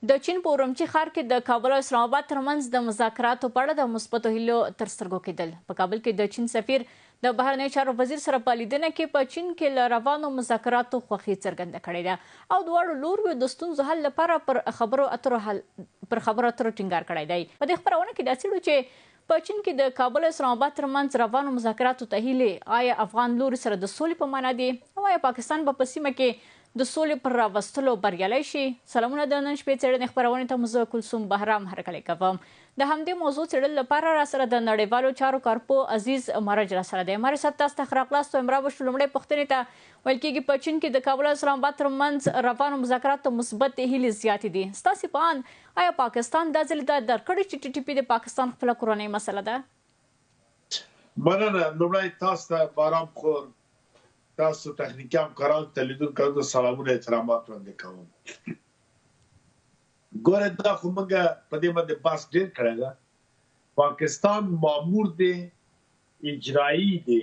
د چین په اورمچي ښار کې د کابل او اسلام آباد ترمنځ د مذاکراتو په اړه د مثبتو هیلو تر سترګو کېدل. په کابل کې د چین سفیر د بهرنیو چارو وزیر سره په لیدنه کې په چین کې له روانو مذاکراتو خوښي څرګنده کړې ده او دواړو لوریو د ستونزو حل لپاره پر خبرو اترو ټینګار کړی دی. په دې خپرونه کې دا څېړو چې په چین کې د کابل او اسلام آباد ترمنځ روانو مذاکراتو ته هیلې آیا افغان لوري سره د سولې په معنا دي او آیا پاکستان به په سیمه کې د سولې پر راوستلو بریالی شي؟ سلامونه د نن شپې څېړنې خپرونې ته زه کلثوم بهرام هرکلی کوم. د همدې موضوع څېړلو لپاره راسره د نړیوالو چارو کارپو عزیز مرج راسره دی. مرج صاحب، تاسو ته ښه راغلاست. امرا وشو لومړۍ پوښتنې ته ویل کېږي په چین کې د کابل او اسلام آباد ترمنځ روانو مذاکراتو مثبت هیلې زیاتې دي. ستاسې په اند آیا پاکستان دا ځل دا درک کړی چې ټي ټي پي د پاکستان خپله کورنۍ مسله ده؟ مننه. لومړی تاسو ته بارام خور، تاسو تخنیکي همکاران ته لیدونکو ته سلامونه احترامات وړاندې کوم. ګوره، دا خو موږ په دې باندې بحث ډېر کړی ده. پاکستان مامور دی، اجرایي دی،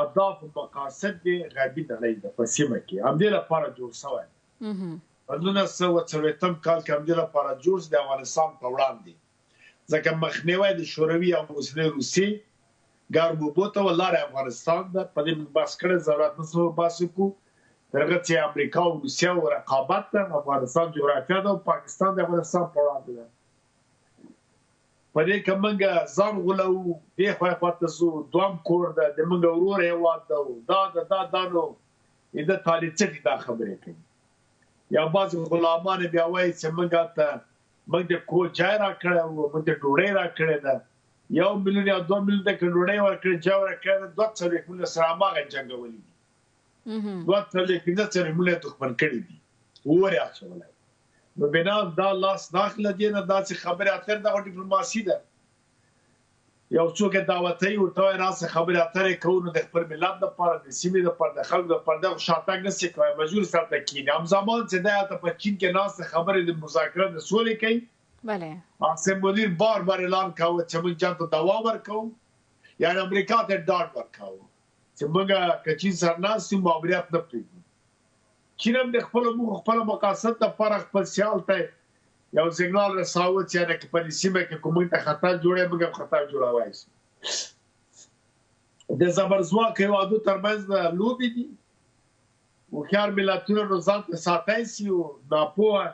اهداف و مقاصد دی غربي نړۍ ده په سیمه کې. همدې لپاره جوړ شوی دی. په 1940 کال کې همدې لپاره جوړ شو د افغانستان په وړاندې، ځکه مخنیوی د شوروي او اوسنۍ روسیې ګرمو بوته ولاره افغانستان ده. په دې بحث کړی ضرورت نشته بحث وکړو. دغه چې امریکا او روسیه او رقابت ده، افغانستان جغرافیه ده او پاکستان د افغانستان په وړاندې ده. په دې کې موږ ځان غولو، دې خوا ته ځو، دویم کور ده، د موږ ورور هیواد ده. دا نو د طالب دا خبرې کوي. یا بعضې غلامان بیا وایي چې موږ د کور ځای راکړی و، موږ د ډوډۍ راکړې ده. 1 میلیون یا 2 میلیون د ډوډۍ ورکړې، ځای ورکړی ده. 2 میلیونه سره هماغه جنګولي دي. 2 میلیونه دښمن کړي دي، ور یې اچولی. نو بنا دا لاس داخله دی نه، داسې خبرې اترې دغه ډیپلوماسي ده. یو څوک یې دعوتوي، ورته وایي راسه خبرې اترې کوو، نو د خپل ملت دپاره، د سیمې دپاره، د خلکو دپاره دغه شاتګ نشي کوی، مجبور سره ته کښېني. همزمان چې دی هلته په چین کې ناست خبرې د مذاکرات د سولې کوي. عاصم منیر بار اعلان کاوه چې موږ جنګ ته دوام ورکوو، یعنې امریکا ته ډاډ ورکاوه چې موږ که چین سره ناست یو ماموریت نه پرېږدو. چین هم د خپلو موخو خپله مقاصد دپاره خپل سیال ته یو سیګنال رساوه چې یعنې که په دې سیمه کې که موږ ته خطر جوړوي، موږ هم خطر جوړولی شو. د زبرځواکو هېوادو ترمنځ لوبې دي. هوښیار ملتونه نو ځان ته ساتلی شي او ناپوهه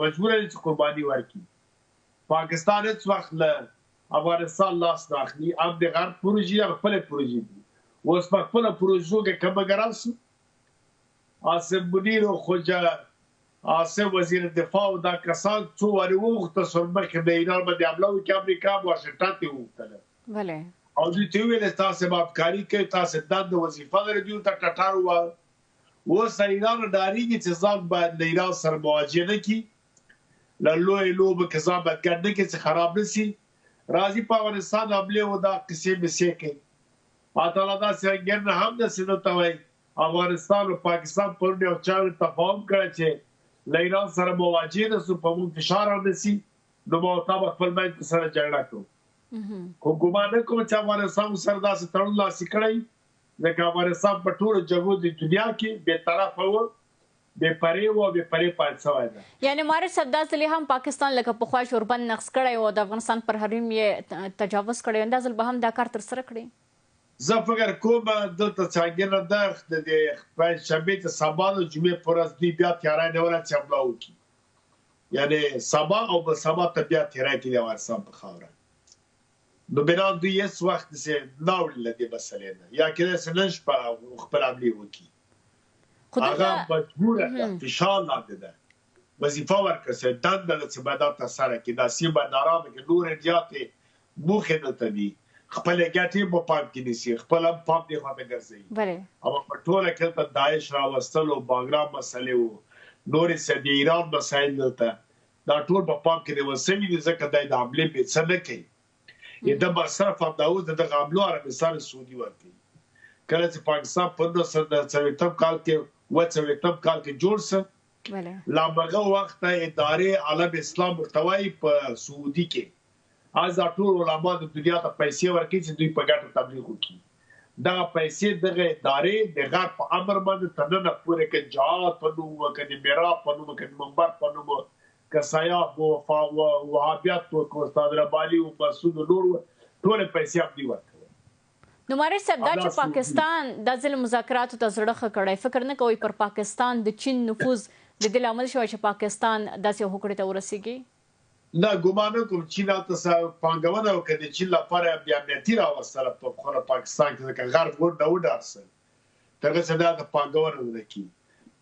مجبوره دي چې قرباني ورکړي. پاکستان هیڅ وخت له افغانستان لاس نه اخلي. هم د غرب پروژې هم خپلې پروژې دي. اوس په خپله پروژو کې که موږ راشو، عاصم منیر او خوجه عاصم وزیر دفاع او دا کسان څو وارې وغوښته شول مخکې د ایران باندې حمله وکړي. امریکا واشنګټن ته وغوښتله او دوی ته وویل تاسې به همکاري کوئ، تاسې دنده وظیفه لرئ. دوی ورته ټټر ووایه. اوس له ایران ډارېږي چې ځان باید له ایران سره مواجه نه کړي، له لویې لوبې کې ځان باید ګډ نه کړي چې خراب نه شي. راځي په افغانستان حملې و دا قصې مسې کوي. الله تعالی داسې رنګین نه هم داسې نه ته وایي. افغانستان او پاکستان پرون یو چا تفاهم کړی چې له ایران سره مواجه نه شو، په موږ فشار هم نه شي، نو ما ورته به خپل منځ کې سره جګړه کوو. خو ګمان نه کوم چې افغانستان سره داسې تړون لاسلیک کړی، ځکه افغانستان په ټولو جګړو د دنیا کې بې طرفه و، بې پرې و، بې پرې پاتې شوی ده. یعنې مارج صاحب، دا ځل هم پاکستان لکه پخوا شوربند نقض کړی و، د افغانستان پر حریم یې تجاوز کړی و، دا ځل به هم دا کار ترسره کړي؟ زه فکر کوم دلته څنګه ده د پنجشنبې ته سبا د جمعې په ورځ دوی بیا تیاری نیولی چې حمله وکړي. یعنې سبا او به سبا ته بیا تیاری کوي د افغانستان په خاوره. نو بنا دوی هېڅ وخت داسې نه اوړي له دې مسلې نه، یا کېدای شي نن شپه خپل حملې وکړي. هغه مجبوره ده، فشار لاندې ده، وظیفه ورکړه شوې، دنده ده چې باید دا ترسره کړي. دا سیمه باید ارامه کړي. نورې زیاتې موخې دلته دي، خپلې ګټې په پام کې نیسي، خپل هم پام دې خواته ګرځوي. اما په ټوله کې دلته داعش راوستل او باګرام مسلې و، نورې څه د ایران مسایل دلته، دا ټول په پام کې نیول شوي دي، ځکه دی د حملې بې څه نه کوي. د مصرف همدا اوس د دغه حملو عربستان سعودي ورکوي. کله چې پاکستان په 1940 کال کې جوړ شو، له هماغه وخته ادارې عالم اسلام ورته وایي په سعودي کې از دا ټول علما د دنیا ته پیسې ورکوي چې دوی په ګټه تبلیغ وکړي. دغه پیسې دغه ادارې د غرب په امر باندې تر ننه پورې که جهاد په نوم، که د میراب په نوم، که د منبر په نوم، کسایاب او وهابیت او استاد رباني او مسعود نور ټول پیسې هم دی ورکړي. نو مارش صاحب دا چې پاکستان د ځل مذاکراتو ته زړه ښه کړی، فکر نه کوئ پر پاکستان د چین نفوذ د دې لامل شوی چې پاکستان داسې هوکړې ته ورسیږي؟ نه ګمان نه کوم چین هلته پانګونه وکړه د چین لپاره بیا امنیتي راوستله په خپله پاکستان کې ځکه غرب ورته وډارسل تر هغه چې دا د پانګونه ونه کړي.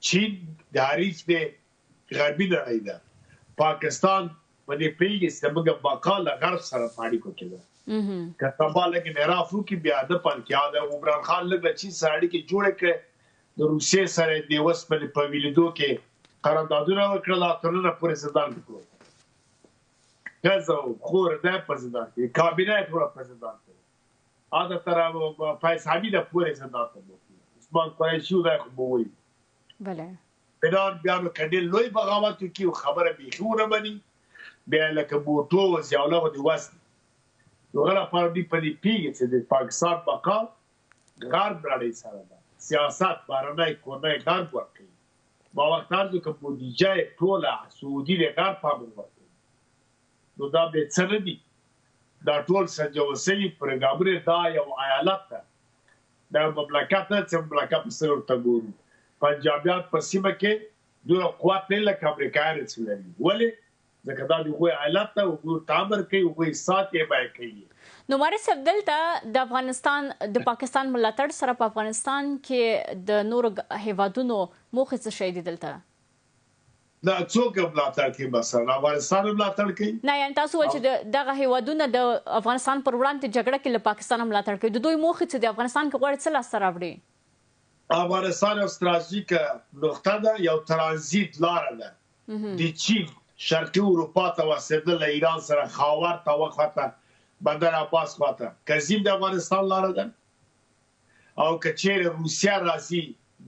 چین د حریص د غربي نړۍ ده، پاکستان په دې پوهېږي چې زموږ بقا له غرب سره په اړیکو کې ده. که سبا لږ انحراف وکړي بیا د پلکیا د عمران خان لږ له چین سره اړیکې جوړې کړې، د روسیې سره د اوسپنې په ویلیدو کې قراردادونه وکړل، اتلونه پورې زندان کې کړل. ښځه او خور دی په زندان کې، کابینه یې ټوله په زندان کې، هغه تر فیض حمید پورې زندان ته بوتلي، عثمان قریشي دی خو به وایي فلان بیا نو که ډېر لوی بغاوت وکړي او خبره بیخي ونه مني بیا لکه بوټو او ضیاءالله غوندې وس نو هغه لپاره دوی په دې پوهېږي چې د پاکستان بقا غرب نړۍ سره ده، سیاست بهرنی کورنی غرب ورکوي. ما وخت ارزو که بودیجه یې ټوله سعودي د غرب په امر ورکوي نو دا به څه نه دي، دا ټول سنجول شوي پروګرامونه. دا یو ایالت ده، دا مملکت نه چې مملکت په څېر ورته ګورو. پنجابیان په سیمه کې دومره قوت نه لکه امریکایان چې لري. ولې؟ ځکه دا د هغوی ایالت ده، هغوی تعمر کوي، هغوی ساتي بیه کوي. نو مارش صاحب دلته د افغانستان د پاکستان ملاتړ سره په افغانستان کې د نورو هیوادونو موخې څه شی دي دلته؟ دا څوک ملاتړ کوي؟ مثلا افغانستان ملاتړ کوي؟ نه یعنې تاسو وایئ چې دغه هیوادونه د افغانستان پر وړاندې جګړه کې له پاکستان ملاتړ کوي، د دوی موخې څه دي؟ افغانستان کې غواړي څه لاسته راوړي؟ افغانستان یو ستراتیژیکه نقطه ده، یو ترانزیت لاره ده د چین شرقي اروپا ته ورسېدل، له ایران سره خاور ته وخواته بندر عباس خواته کزیم د افغانستان لاره ده. او که چیرې روسیه راځي،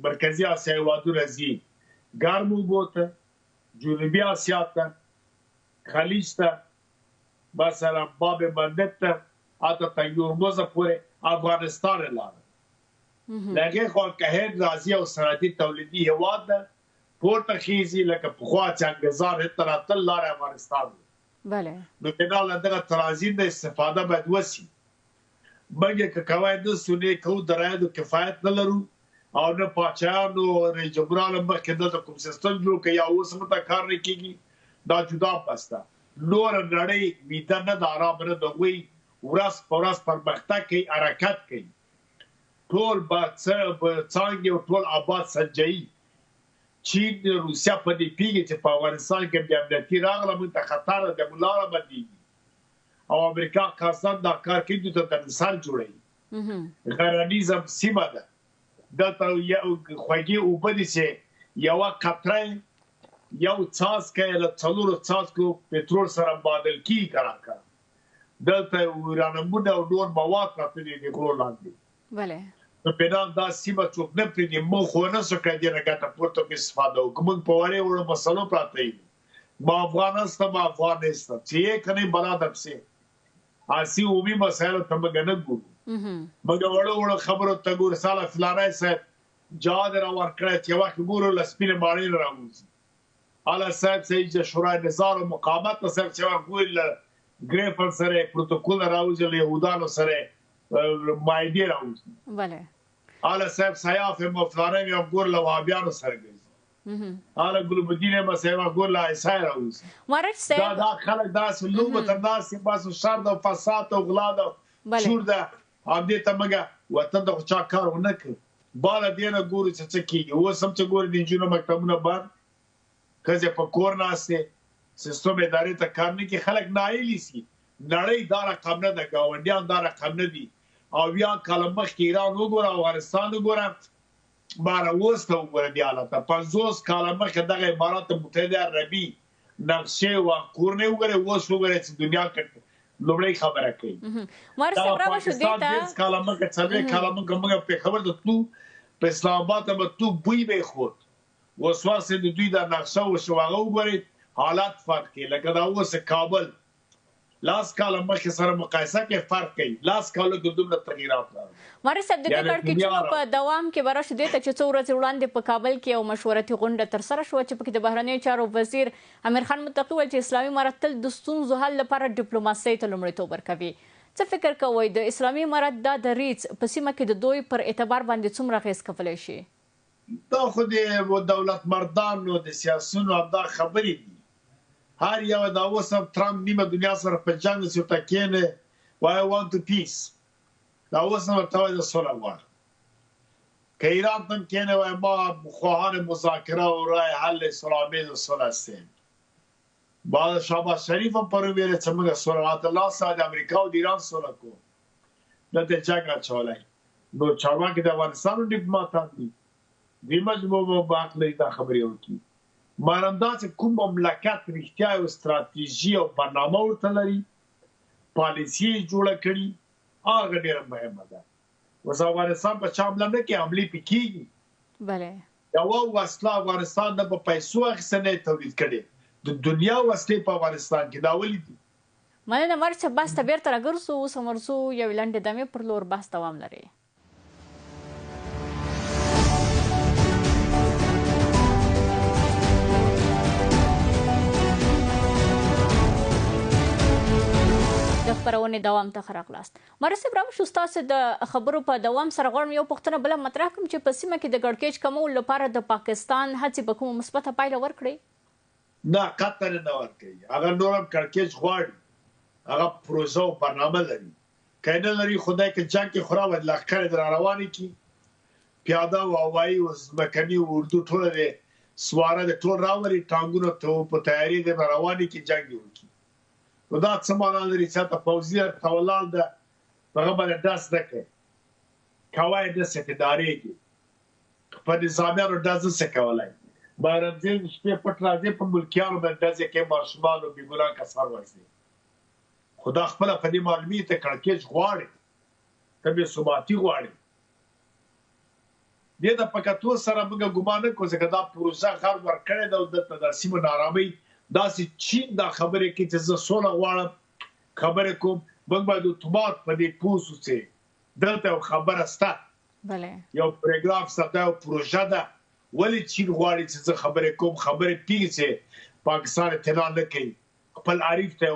مرکزي اسیا هیوادونه ځي ګرمو اوبو ته، جنوبي اسیا ته، خلیج ته، مثلا باب مندب ته، حتی تا یورموز پورې افغانستان لاره. لکه خو که هند راځي او صنعتي تولیدي هیواد ده پورته خیزي لکه پخوا چې انګریزان هند ته راتل لاره افغانستان ده. نو بنا له دغه ترانزیت نه استفاده باید وشي. مګر که کوای داسې نه کوو درایدو کفایت نه لرو او نه پاچایانو رئیس جمهورانو مخکې دلته کوم سیستم جوړ کړي یا اوس هم ته کار نه کېږي، دا جدا بس ده. نوره نړۍ ویده نه ده، ارام نه ده، هغوی ورځ په ورځ پرمختګ کوي، حرکت کوي، ټول څانګې او ټول آباد سنجوي. چین روسیه په دې پوهېږي چې په افغانستان کې بیا امنیتي راغله موږ ته خطر ده، موږ لاره بندېږي. او امریکا خاصان دا کار کوي، دوی ته د مثال جوړوي. غرنیزم سیمه ده، دلته خوږې اوبه دي چې یوه قطره یو څاڅکی له څلورو څاڅکو پټرول سره مبادل کېږي که راکړه. دلته یورانیمونه او نور مواد پراته دي د غرو لاندې. نو بنا دا سیمه څوک نه پرېږدي، موږ خو نه شو کړی دې نه ګټه پورته کړو استفاده وکړو. موږ په وړې وړو مسلو پراته یو، ما افغان هستم، ما افغان نیستم، چې یک کنی برادر سي اسی عمومي مسایلو ته موږ نه ګورو، موږ وړو وړو خبرو ته ګورو. ساله فلانی صاحب جهاد را ورکړی چې وخت ګورو له سپینې ماڼۍ نه راوځي، اعلی صاحب چې شورای نظار او مقاومت صاحب چې وخت ګوري له ګریفن سره پروتوکول راوځي، له یهودانو سره مایدې راوځي. اعلی صاحب سیاف مفلانه مې ګور له وهابیانو سره ګرځي، اعلی ګلوب الدین ما صاحب ګور له عیسی راوځي. دا خلک داسې لوبه تر داسې باسو شر د فساد او غلا د شور ده. همدې ته موږ وطن د چا کار ونه کړ، بالا دې نه ګورو چې څه کېږي. اوس هم چې ګورو د نجونو مکتبونه بند، ښځې په کور ناستې، سیستم ادارې ته کار نه کوي، خلک ناهیلي سي. نړۍ دا رقم نه ده، ګاونډیان دا رقم نه دي. او بیا کاله مخکې ایران وګوره، افغانستان وګوره، باره اوس ته وګوره دې حالت ته. 50 کاله مخکې دغه امارات متحده عربي نقشې و کورنۍ وګورئ، اوس وګورئ چې دنیا کې لومړی خبره کوي. دا پاکستان 20 کاله مخکې 40 کاله مخکې موږ په خبر ته تلو، په اسلام آباد ته به تلو، بوی به یې خود. اوس واسې د دوی دا نقشه وشو، هغه وګورئ حالات فرق کوي. لکه دا اوس کابل لاس کاله مخکې سره مقایسه کې فرق کوي. لاس کاله کې دومره تغیرات راغلي. ماري صاحب د دې کړکېچونو په دوام کې به راشو دې ته چې څو ورځې وړاندې په کابل کې یو مشورتي غونډه ترسره شوه چې پکې د بهرنیو چارو وزیر امیر خان متقي ویل چې اسلامي امارت تل د ستونزو حل لپاره ډیپلوماسۍ ته لومړیتوب ورکوي. څه فکر کوئ د اسلامي امارت دا دریځ په سیمه کې د دوی پر اعتبار باندې څومره اغېز کولی شي؟ دا خو د دولت مردانو د سیاسونو همدا خبرې دي. هر یو دا اوس هم ټرمپ نیمه دنیا سره په جنګ کې ورته کېنه وایي وانټ ټو پیس. دا اوس هم ورته وایي زه سوله غواړم. که ایران ته هم کېنه وایي ما خواهان مذاکره و رای حل صلح‌آمیز سوله هستیم. بعد شهباز شریف هم پرون ویل چې موږ صلح الله سره د امریکا او د ایران سوله کوو. دلته جنګ اچولی. نو چارواکي د افغانستان ډیپلوماتان دي. دوی مجبور به حق لري دا خبرې وکړي. مانم دا چې کوم مملکت رښتیا یو ستراتیژي او برنامه ورته لري، پالیسي یې جوړه کړي، هغه ډېره مهمه ده. اوس افغانستان په چا حمله نه کوي، حملې پې کېږي. یوه وسله افغانستان نه په پیسو اخیسته نه یې تولید کړې. د دنیا وسلې په افغانستان کې دا ولې دي؟ مننه ماري صاحب، بحث ته بیرته راګرځو. اوس هم ورځو یوې لنډې دمې پر لور بحث دوام لري. د خبرونې دوام ته راغلاست. ماري صاحب، راوشو ستاسو د خبرو په دوام سره غواړم یو پوښتنه بله مطرح کړم چې په سیمه کې د کړکېچ کمولو لپاره د پاکستان هڅې به کومه مثبته پایله ورکړي؟ نه، قطعا نه ورکوي. هغه نور هم کړکېچ غواړي، هغه پروژه او برنامه لري. که نه لري خدای که جنګ کې خورا باید لښکر یې راروانې کړي، پیاده او هوایي او ځمکني اردو ټوله د سواره د ټول راولي، ټانګونه په تیاري د راروانې کړي، جنګ یې وکړي. نو دا څه معنا لري چې هلته پوځي ته ولاړ ده، په هغه باندې ډز نه کوي، کوای یې نسي چې ډارېږي. په نظامیانو ډز نسي کولی. بهرمزیل شپې پټ راځي، په ملکیانو باندې ډز یې کوي، ماشومان او بېګناه کسان وژني. خو دا خپله په دې معلومېږي ته کړکېچ غواړي، ته بېثباتي غواړي. دې ته په کتو سره موږ ګمان نه کوو ځکه دا پروژه غر ورکړې ده او دلته د سیمو نارامۍ داسې چین دا خبرې کوي چې زه سوله غواړم، خبرې کوم. موږ باید اتومات په دې پوه شو چې دلته یو خبره شته، یو پروګرام شته، دا یو پروژه ده. ولې چین غواړي چې زه خبرې کوم؟ خبرې پوهېږي چې پاکستان اطلاع نه کوي، خپل عریف ته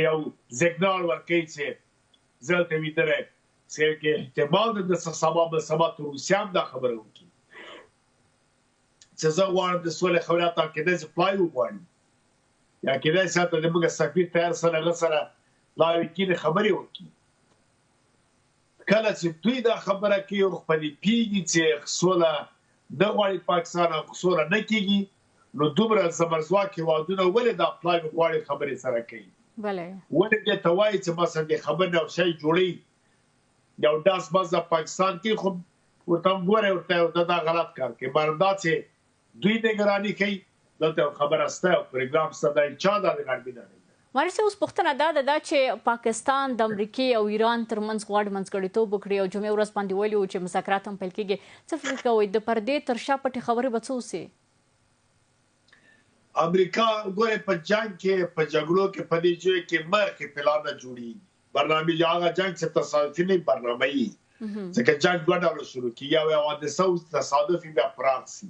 یو سیګنال ورکوي چې زه دلته ویدلی چې کې احتمال ده د سبا به سبا ته روسیه هم دا خبره وکړي چې زه غواړم د سولې خبرې حتی کېدای شي پای وغواړي، یا کېدای شي حتی زموږ سفیر تیار سره هغه سره لاړې کېنې خبرې وکړي. کله چې دوی دا خبره کوي او خپلې پوهېږي چې سوله نه غواړي پاکستان او سوله نه کېږي، نو دومره زبرځواک هېوادونه ولې دا پلای غواړي خبرې سره کوي؟ ولې دې ته وایي چې مثلا د خبرې یو شی جوړوي، یو ډز بز د پاکستان کې، خو ورته هم ګورئ ورته دا غلط کار کوي. دا چې دوی نگرانی کوي، دلته خبره شته او پروګرام شته، دا چا دا نگرانی نه کوي. ماري صاحب، اوس پوښتنه دا ده چې پاکستان د امریکې او ایران ترمنځ غواړي منځګړیتوب وکړي او جمعې ورځ باندې ویلي وو چې مذاکرات هم پیل کېږي. څه فکر کوئ د پردې تر شا پټې خبرې به څه اوسي؟ امریکا ګورئ په جنګ کې، په جګړو کې، په دې ځای کې مرخې پلانه جوړېږي. برنامې هغه جنګ چې تصادفي نه برنامه وي، ځکه جنګ دوه ډوله شروع کېږي، یو حادثه اوس تصادفي بیا پراخ شي،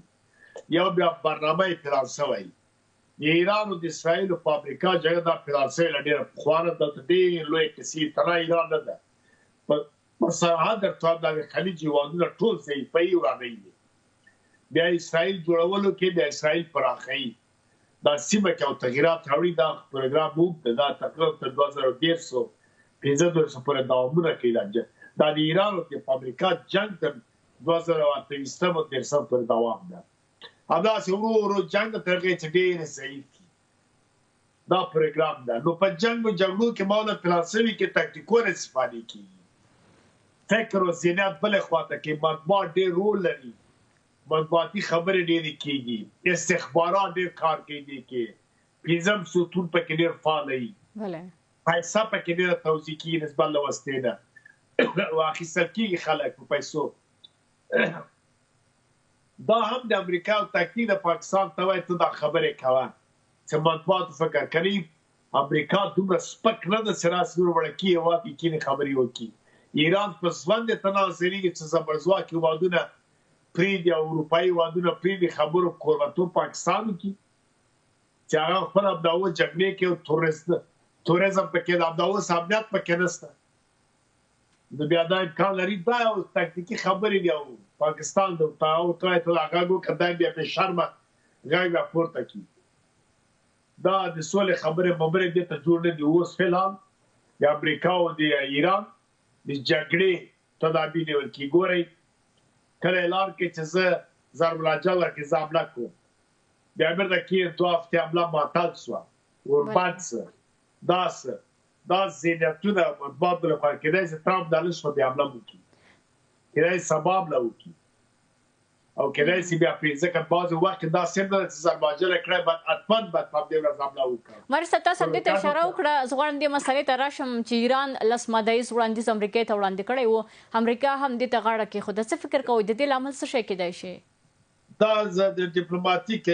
یو بیا برنامه یې پلان شوی. د ایران او د اسرائیلو په امریکا جګړه دا پلان شوې له ډېره پخوا نه، دلته ډېر لوی کسي تنها ایران نه ده، په سرحد درته د خلیج هېوادونه ټول ضعیفوي، ورانوي یې. بیا اسرائیل جوړولو کې بیا اسرائیل پراخوي، دا سیمه کې او تغیرات راوړي. دا پروګرام اوږد دی، دا تقریبا تر 2015 پورې دوامونه کوي. دا د ایران او د امریکا جنګ تر 2028 پورې دوام ده. همداسې ورو ورو جنګ ته ترغې چې ډېرې ضعیف دي، دا پروګرام ده. نو په جنګ او جګړو کې ما له پلان شوي کې تکتیکونه استفادې کېږي، فکر او ذهنیت بلې خواته کې، مطبوعات ډېر رول لري، مطبوعاتي خبرې ډېرې کېږي، استخبارات ډېر کار کوي دې کې، پنځم ستون پکې ډېر فعال وي، پیسه پکې ډېره توزیع کېږي نسبت له وسلې نه، واخیستل کېږي خلک په پیسو. دا هم د امریکا او تکتیک د پاکستان ته وایي ته دا خبرې کوه چې مطبوعاتو فکر کوي امریکا دومره سپک نه ده چې راسي وړکي هیواد کې کینې خبرې وکړي. ایران په ژوند یې تنازلېږي چې زبرځواک هیوادونه پرېږدي او اروپایي هیوادونه پرېږدي خبرو کوربتوب پاکستان وکړي چې هغه خپل ابداوه جګړې کې او توریزم پکې د ابداوه امنیت پکې نشته. نو بیا دا امکان لري دا یو تکتیکي خبرې دي او پاکستان د هغه کدا بیا په شرمه غږ راپورته کړي. دا د سولې خبرې دې ته جوړ نه دي. اوس فعلا د امریکا او د ایران د جګړې تدابیر نیول کېږي. ګورئ کله اعلان کې چې زه ضرب العجل کې زه حمله کوم، بیا بیرته کې 2 هفتې حمله معطل شوه. اورمچي دا ذهنیتونه مطبوعاتو لخوا کېدای شي ټرمپ دا نه شوه بیا حمله وکړي، کېدای شي سبا حمله وکړي او کېدای شي بیا پرې ځکه بعضې وخت کې داسې هم نه ده چې ضرب العجل یې کړی باید حتما باید په همدې ورځ حمله وکړي. مرسته تاسو همدې ته اشاره وکړه. زه غواړم دې مسئلې ته راشم چې ایران 10 ماده ییز وړاندیز امریکا ته وړاندې کړی و، امریکا هم دې ته غاړه کېښوده. څه فکر کوئ د دې لامل څه شی کېدای شي؟ دا د ډیپلوماتیک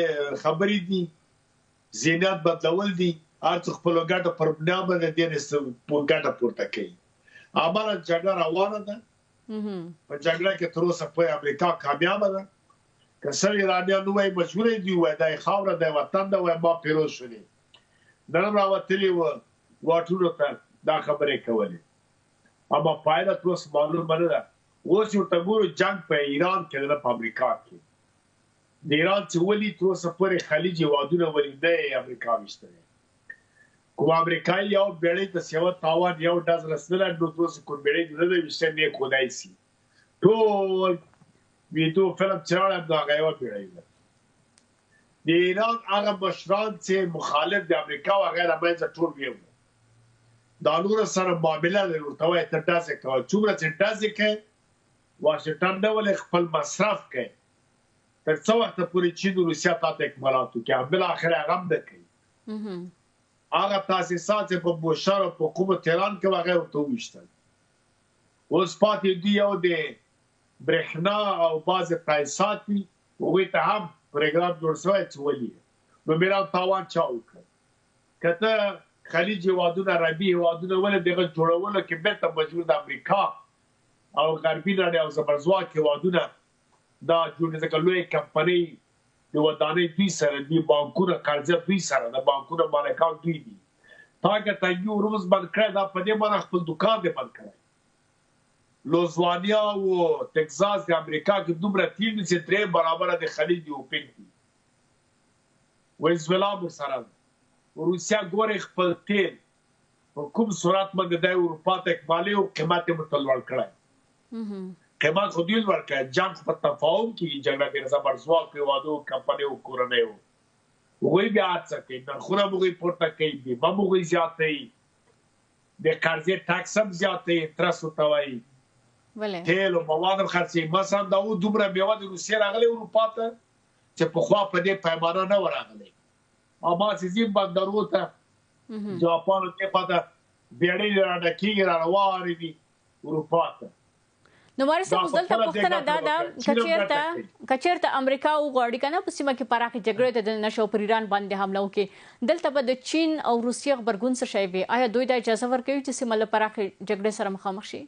خبرې دي، ذهنیت بدلول دي. هر څوک خپله ګټه پر بنا باندې دې ګټه پورته کوي. عملاً جګړه روانه ده. په جګړه کې تر اوسه پورې امریکا کامیابه ده. که سل ایرانیان ووایي مجبوره دي ووایي دا یې خاوره ده، وطن ده، وایي ما پیروز شولې. نن هم راوتلي وه واټونو ته دا خبرې کولې، اما پایله تر اوسه معلومه نه ده. اوس یې ورته ګورو جنګ په ایران کې ده نه په امریکا کې. د ایران چې ولي تر اوسه پورې خلیج هیوادونه ولې نه یې امریکا ویشتلی. کوم امریکایي یو بیړۍ ته سیوه تاوان یو ډز رسېدلی، نو تر اوسه کوم بیړۍ نه ده ویشتلی، نه یې ښودی شي. ټول ویډیو فلم چې راوړی همدا هغه یوه بیړۍ ده. د ایران هغه مشران چې مخالف د امریکا و هغه یې له منځه ټول ویوړل. دا نورو سره معامله لري، ورته وایي ته ډزې کوه. څومره چې ډزې کوې واشنګټن نه ولې خپل مصرف کوي تر څو وخته پورې چین او روسیه تا ته اکمالات وکړي، بالاخره هغه هم نه کوي. هغه تاسیسات چې په بوشهر او په کوم تهران کې هغه ورته وویشتل. اوس پاتې دي یو د برېښنا او بعضې تاسیسات دي، هغوی ته هم پروګرام جوړ شوی چې ولي نو میران تاوان چا وکړ. که ته خلیج هیوادونه عربي هیوادونه ولې دغه جوړولو کې بېرته مجبور د امریکا او غربي نړۍ او زبرځواک هیوادونه دا جوړې ځکه لویې کمپنۍ د ودانۍ دوی سره دي، بانکونه قرضه دوی سره ده، بانکونه مالکان دوی دي. تا که تنګي ورمز بند کړی دا په دې معنی خپل دوکان دې بند کړی. لوزوانیا او ټکزاس د امریکا کې دومره تیل دي چې 3 برابره د خلیج د اوپیک دي. وینزویلا ورسره ده. روسیه ګورې خپل تیل په کوم صورت باندې د اروپا ته اقبالي او قیمت یې ورته لوړ کړی. قیمت خو دوی لوړ کړی. جنګ په تفاهم کېږي، جګړه کې زبرځواک هیوادو کمپنیو کورنیو هغوی بیا هڅه کوي، نرخونه هم هغوی پورته کوي، بیمه هم هغوی زیاتوي، د قرضې ټکس هم زیاتوي، انټرست ورته وایي، تیل او مواد هم خرڅوي. مثلا دا اوس دومره میوه د روسیې راغلی اروپا ته چې پخوا په دې پیمانه نه وه راغلی. اما چې ځي بندرونو ته جاپان او دې خواته بیړۍ راډکېږي راروانې دي اروپا ته. نو ماري صاحب اوس دلته پوښتنه دا ده که چېرته امریکا وغواړي که نه په سیمه کې پراخې جګړې ته دننه شي او پر ایران باندې حمله وکړي، دلته به د چین او روسیې غبرګون څه شی وي؟ آیا دوی دا اجازه ورکوي چې سیمه له پراخې جګړې سره مخامخ شي؟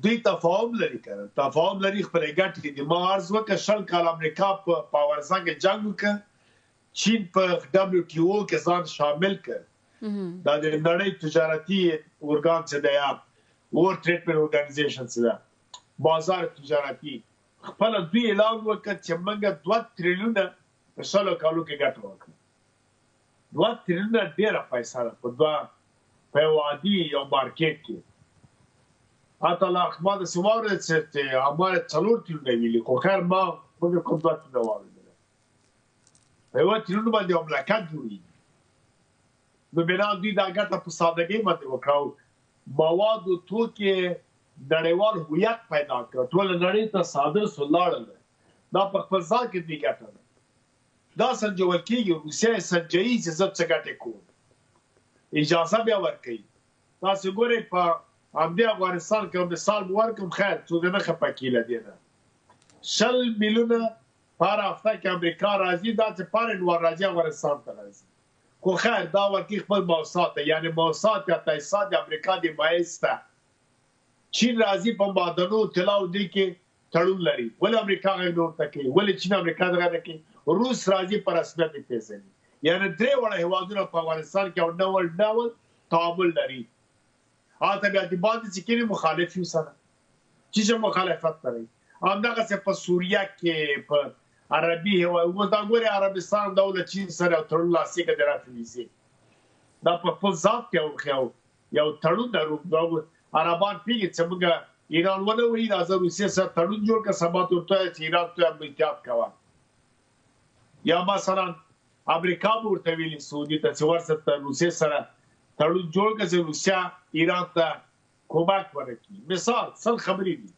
دوی تفاهم لري کنه، تفاهم لري، خپلې ګټې دي. ما عرض وکړه 20 کال امریکا په پاورزنګ جنګ وکړ، چین په WTO کې ځان شامل کړ. دا د نړۍ تجارتي ارګان څه دی، ورلډ ټریډ ارګانیزیشن څه ده، بازار تجارتي. خپل دوی اعلان وکړ چې موږ 2 تریلیونه په 20 کالو کې ګټه وکړه. 2 تریلیونه ډېره پیسه ده په یو عادي یو مارکیټ کې. حتی لا ما داسې واورېد چې هماغه 4 تریلیونه ویلي، خو خیر ما موږ کوم 2 تریلیونه واورېدله. په 1 تریلیون باندې یو مملکت جوړېږي. نو بنا دوی دا ګټه په سادګۍ باندې وکړه، مواد او توکي نړیوال هویت پیدا کړ، ټول نړۍ ته صادر سو لاړل. دا په خپل ځان کې دی ګټه ده. دا سنجول کېږي، روسیه سنجوي چې زه څه ګټې کوم، اجازه بیا ورکوي. تاسو ګورئ په همدې افغانستان کې مثال ورکړم، خیر څوک نه خفه کېږي له دې نه. 20 میلیونه په هره هفته کې امریکا راځي، دا چې پر انوار راځي افغانستان ته راځي. خو خیر دا ورکی خپل موسسات یعنی موسسات یا تاسیسات امریکا د مایسته چین راځي په معدنو طلا او دې کې تړون لري ولې امریکا غوښتل تکي ولې چین امریکا دغه کې روس راځي پر رسمیت پیژني یعنی درې وړه هیوادونه په افغانستان کې ډول تعامل لري هغه بیا د باندې چې کینی مخالف یو سره چې مخالفت کوي همدغه څه په سوریه کې په عربي هیواد دا ګوري عربستان دولت چین سره تړون لاسلیک دی راځي دا په خپل ذات کې یو تړون درو عربان پیږي چې موږ ایران ونه وی راځو روسیه سره تړون جوړ کړ سبا ته چې ایران ته احتیاط کوي یا مثلا امریکا ورته ویلي سعودي ته چې ورسره روسیه سره تړون جوړ کړ چې روسیا ایران ته کومک ورکړي مثال څل خبرې دي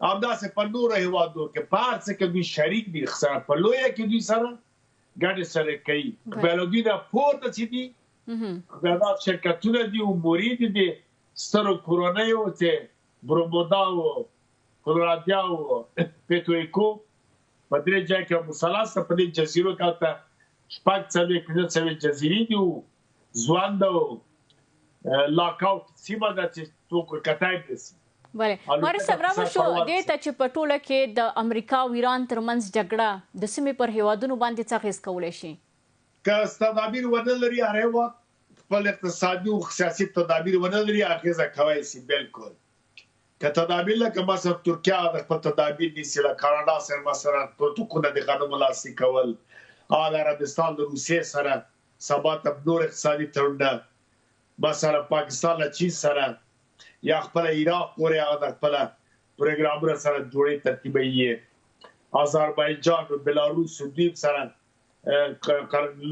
همداسې په نورو هیوادو کې په هر څه کې دوی شریک دي سره په لویه کې دوی سره ګډې سره کوي بلوګي دا پورته چې دي دا شرکتونه دي او مرید دي سترو کورونیو چې برومودا او کولرادیا او پټویکو په دې ځای کې مسلسل په دې جزیرو کې تا شپږ څلوي کې څلوي جزیرې دي ځوان دا لاکاوټ سیمه ده چې څوک کتای دي بله ماري صاحب راوړو شو دې ته چې په ټوله کې د امریکا او ایران ترمنځ جګړه د سیمې پر هیوادونو باندې څه اغېز کولی شي که تدابیر ونه لري هر هیواد خپل اقتصادي او سیاسي تدابیر ونه لري اغېزه کولی شي بالکل که تدابیر لکه مثلا ترکیه د خپل تدابیر نیسي له کاناډا سره مثلا پروتوکول د غنمو لاسلیک کول او د عربستان د روسیې سره سبا ته نور اقتصادي تړونونه مثلا پاکستان له چین سره یا خپل عراق پورې هغه د خپل پروګرامونو سره جوړې ترتیبوي آذربایجان او بلاروس دوی سره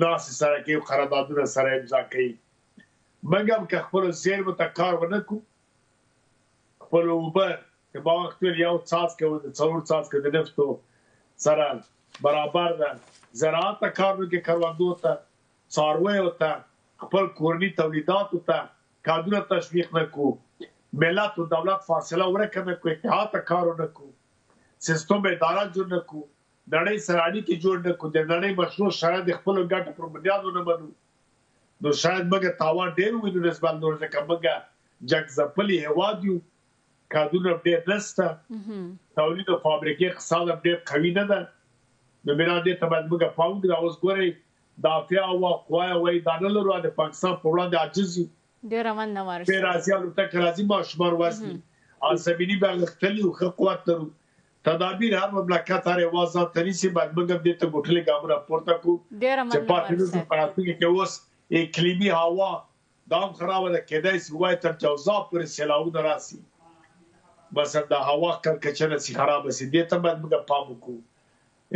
ناس سره کې قراردادونه سره امضا کوي موږ هم که خپل زیرمو ته کار ونه کړو خپل اوبه چې په وخت کې یو څاڅکی د څلور څاڅکي د نفتو سره برابر ده زراعت ته کار وکړي کروندو ته څارویو ته خپل کورني تولیداتو ته کارونه تشویق نه کوو ملت او دولت فاصله ورکه نه کوي اتحاد کار نه کوي سیستم اداره جوړ نه کوي نړۍ سره اړیکې جوړ نه کوي د نړۍ مشروع شرایط خپل ګټو پر بنیاد نه منو نو شاید موږ تاوان ډېر وینو نسبت نور ځکه موږ جګ ځپلي هیواد یو کارونه ډېر نشته تولید او فابریکې اقتصاد ډېر قوي نه ده نو میرا دې ته باید موږ پام وکړو اوس ګورئ دافع او قوایا وایي دا نه لرو د پاکستان په وړاندې عاجز یو ډېر روان نه ورسي په راځي او تک راځي ماشمار واسي او سبيني بغختلی او خپوات تر تدابیر هر مملکت هر وازه تنيسي بعد موږ دې ته ګټلې ګام راپورته کو ډېر روان چې پاتې په راتلونکي کې اوس اقلیمي هوا دا خراب ده کېدای شي وای تر جوزا پر سیلاو راسي بس دا هوا کچنه سي خراب سي دې ته باید موږ پام وکړو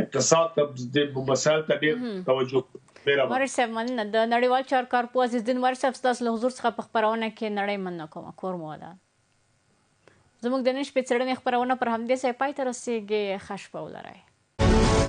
اقتصاد د مسایل ته ډېر توجه ماري صاحب مننه د نړیوال چارکار په عزیزدین ماري صاحب ستاسو له حضور څخه په خپرونه کې نړۍ مننه کوم کور مو ده زموږ د نن شپې څېړنې خپرونه پر همدې ځای پای ته رسیږي ښه شپه ولرئ